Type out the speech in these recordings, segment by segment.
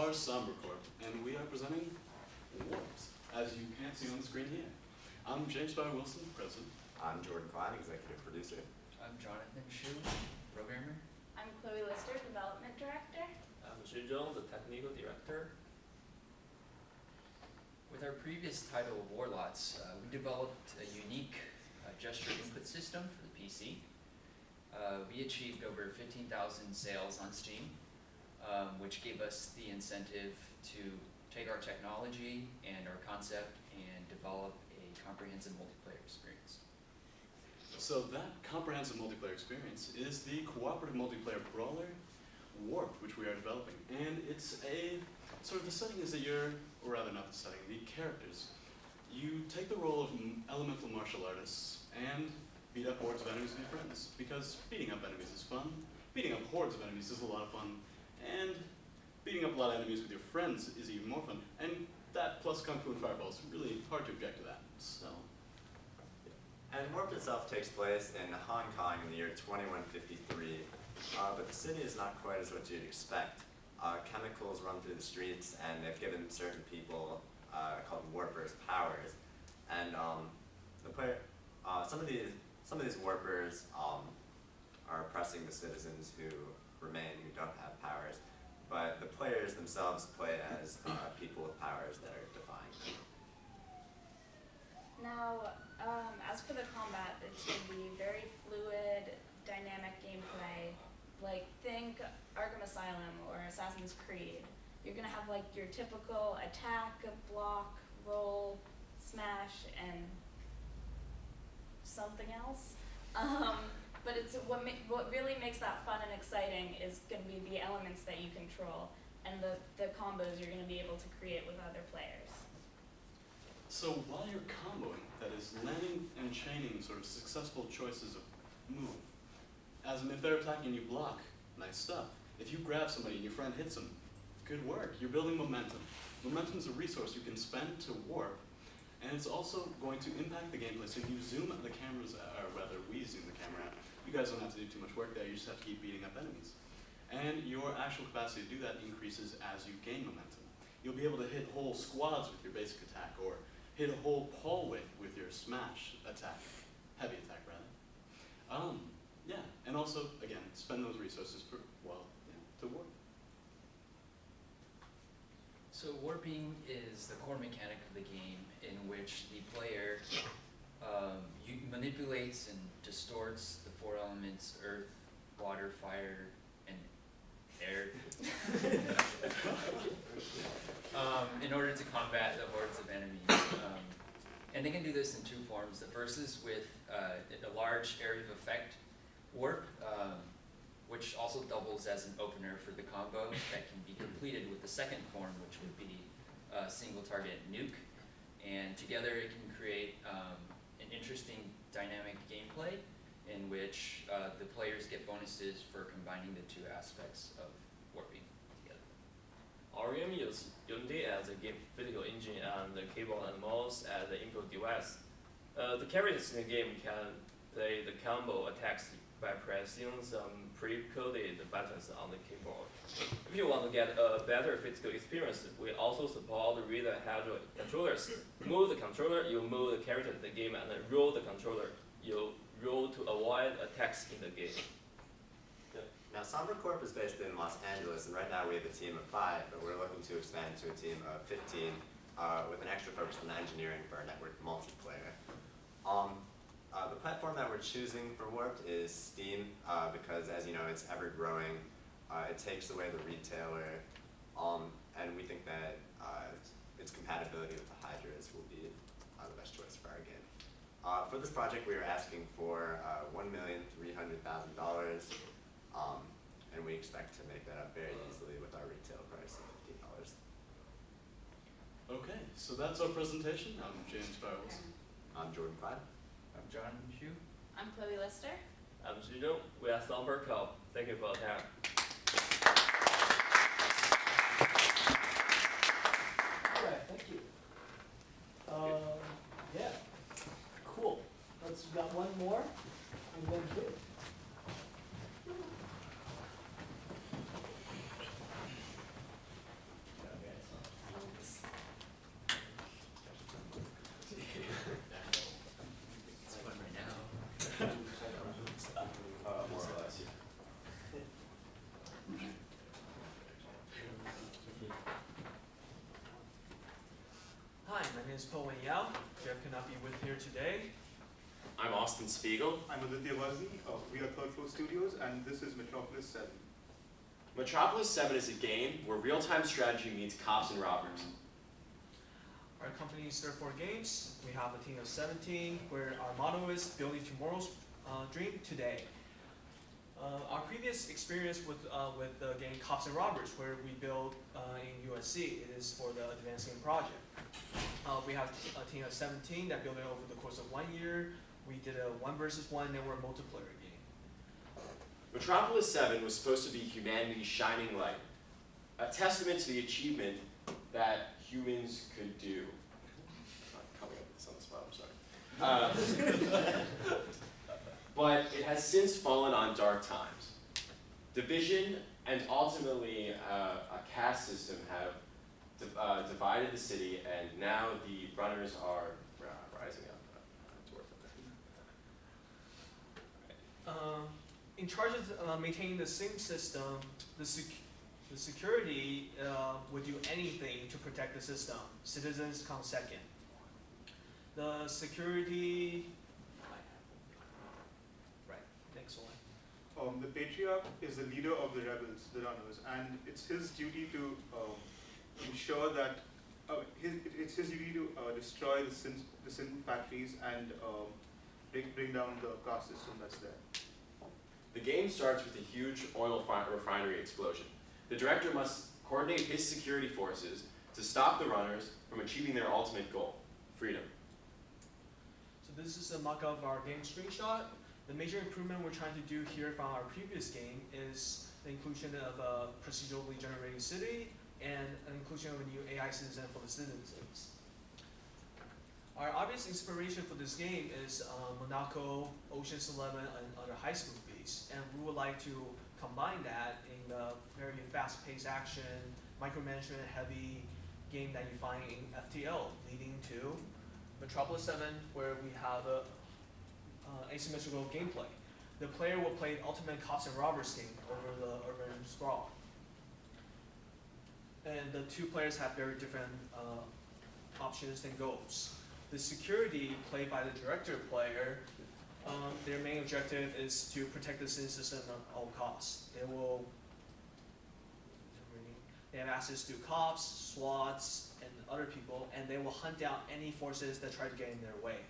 are Sombra Corp, and we are presenting Warped, as you can see on the screen here. I'm James Bauer Wilson, president. I'm Jordan Klein, executive producer. I'm Jonathan Shu, programmer. I'm Chloe Lister, development director. I'm Xu Zhong, the technical director. With our previous title, Warlots, we developed a unique gesture input system for the PC. We achieved over 15,000 sales on Steam, which gave us the incentive to take our technology and our concept and develop a comprehensive multiplayer experience. So that comprehensive multiplayer experience is the cooperative multiplayer brawler, Warped, which we are developing. And it's a, sort of the setting is that you're, or rather not the setting, the characters. You take the role of elemental martial artists and beat up hordes of enemies with your friends. Because beating up enemies is fun, beating up hordes of enemies is a lot of fun, and beating up a lot of enemies with your friends is even more fun. And that plus Kung Fu and Fireball is really hard to object to that. So. And Warped itself takes place in Hong Kong in the year 2153, but the city is not quite as what you'd expect. Chemicals run through the streets, and they've given certain people called warpers powers. And the player, some of these warpers are oppressing the citizens who remain, who don't have powers. But the players themselves play as people with powers that are defying them. Now, as for the combat, it's going to be very fluid, dynamic gameplay. Like, think Arkham Asylum or Assassin's Creed. You're going to have like your typical attack, block, roll, smash, and something else. But it's what really makes that fun and exciting is going to be the elements that you control and the combos you're going to be able to create with other players. So while you're comboing, that is landing and chaining sort of successful choices of move. As in if they're attacking you, block, nice stuff. If you grab somebody and your friend hits them, good work, you're building momentum. Momentum is a resource you can spend to warp, and it's also going to impact the gameplay. So if you zoom the cameras, or rather we zoom the camera out, you guys don't have to do too much work there, you just have to keep beating up enemies. And your actual capacity to do that increases as you gain momentum. You'll be able to hit whole squads with your basic attack, or hit a whole pole with your smash attack, heavy attack rather. Yeah, and also, again, spend those resources for, well, yeah, to warp. So warping is the core mechanic of the game in which the player manipulates and distorts the four elements, earth, water, fire, and air, in order to combat the hordes of enemies. And they can do this in two forms. The first is with a large area of effect warp, which also doubles as an opener for the combo that can be completed with the second form, which would be a single target nuke. And together it can create an interesting dynamic gameplay in which the players get bonuses for combining the two aspects of warping together. Our game uses Unity as a game physical engine and the keyboard and mouse as the input device. The characters in the game can play the combo attacks by pressing some pre-coded buttons on the keyboard. If you want to get a better physical experience, we also support read and head controllers. Move the controller, you move the character in the game, and then roll the controller. You roll to avoid attacks in the game. Now, Sombra Corp is based in Los Angeles, and right now we have a team of 5, but we're looking to expand to a team of 15 with an extra focus on engineering for our network multiplayer. The platform that we're choosing for Warped is Steam, because as you know, it's ever growing. It takes away the retailer, and we think that its compatibility with the Hydras will be the best choice for our game. For this project, we are asking for $1,300,000, and we expect to make that up very easily with our retail price of $15. Okay, so that's our presentation. I'm James Bauer Wilson. I'm Jordan Klein. I'm Jonathan Shu. I'm Chloe Lister. I'm Xu Zhong. We are Sombra Corp. Thank you for your time. All right, thank you. Yeah, cool. Let's, we got one more, and then two. is Po Wen Yao. Jeff cannot be with here today. I'm Austin Spiegel. I'm Aditya Vazi. We are Third Floor Studios, and this is Metropolis 7. Metropolis 7 is a game where real-time strategy meets cops and robbers. Our company is Third Floor Games. We have a team of 17, where our motto is building tomorrow's dream today. Our previous experience with the game Cops and Robbers, where we build in USC, it is for the Advanced Game Project. We have a team of 17 that built it over the course of 1 year. We did a 1 versus 1 network multiplayer game. Metropolis 7 was supposed to be humanity's shining light, a testament to the achievement that humans could do. I'm coming up with this on the spot, I'm sorry. But it has since fallen on dark times. Division and ultimately a caste system have divided the city, and now the runners are rising up. It's worth it. In charge of maintaining the same system, the security would do anything to protect the system. Citizens come second. The security, right, next one. The Patriarch is the leader of the rebels, the runners, and it's his duty to ensure that it's his duty to destroy the sin factories and bring down the caste system that's there. The game starts with a huge oil refinery explosion. The director must coordinate his security forces to stop the runners from achieving their ultimate goal, freedom. So this is a mock-up of our game screenshot. The major improvement we're trying to do here from our previous game is the inclusion of a procedurally generated city and an inclusion of a new AI citizen for the citizens. Our obvious inspiration for this game is Monaco, Ocean's 11, and other heist movies, and we would like to combine that in the very fast-paced action, micromanagement heavy game that you find in FTL, leading to Metropolis 7, where we have a asymmetrical gameplay. The player will play ultimate cops and robbers game over the urban sprawl. And the 2 players have very different options and goals. The security played by the director player, their main objective is to protect the city system at all costs. They have access to cops, SWATs, and other people, and they will hunt down any forces that try to get in their way.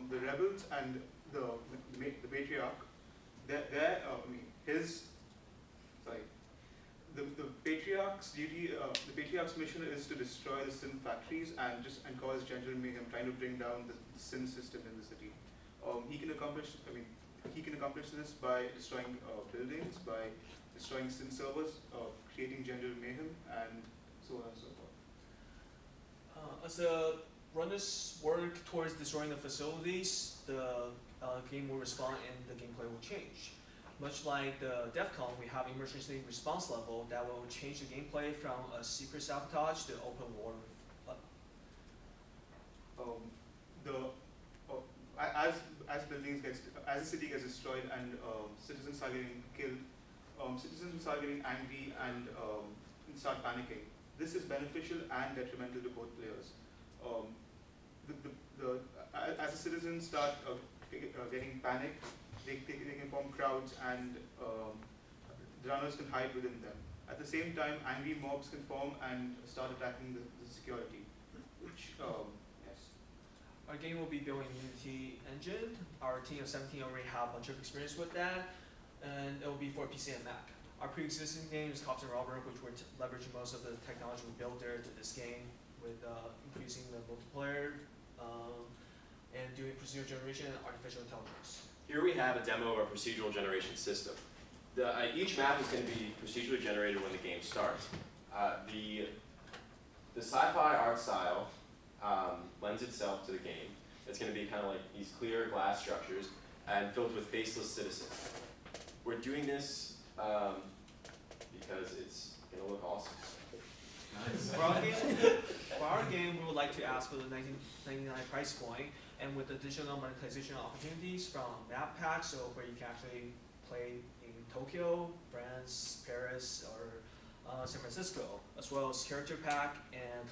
The rebels and the Patriarch, the Patriarch's duty, the Patriarch's mission is to destroy the sin factories and cause general mayhem, trying to bring down the sin system in the city. He can accomplish this by destroying buildings, by destroying sin servers, creating general mayhem, and so on and so forth. As the runners work towards destroying the facilities, the game will respond and the gameplay will change. Much like the DEFCON, we have emergency response level that will change the gameplay from a secret sabotage to open war. As the city gets destroyed and citizens are getting killed, citizens are getting angry and start panicking. This is beneficial and detrimental to both players. As the citizens start getting panicked, they can form crowds, and the runners can hide within them. At the same time, angry mobs can form and start attacking the security. Yes. Our game will be built in Unity engine. Our team of 17 already have a bunch of experience with that, and it will be for PC and Mac. Our pre-existing game is Cops and Robbers, which we're leveraging most of the technology we built there to this game, with increasing the multiplayer and doing procedural generation and artificial intelligence. Here we have a demo of our procedural generation system. Each map is going to be procedurally generated when the game starts. The sci-fi art style lends itself to the game. It's going to be kind of like these clear glass structures and filled with faceless citizens. We're doing this because it's going to look awesome. Nice. For our game, we would like to ask for the $19.99 price point, and with additional monetization opportunities from map packs, so where you can actually play in Tokyo, France, Paris, or San Francisco, as well as character pack and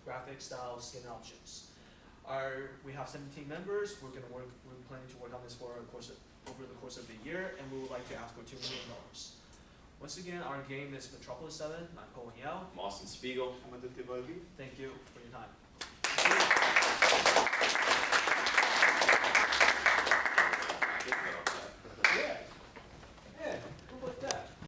graphic style, skin options. We have 17 members. We're planning to work on this over the course of the year, and we would like to ask for $2 million. Once again, our game is Metropolis 7. I'm Colin Yao. I'm Austin Spiegel. I'm Aditya Balgi. Thank you for your time.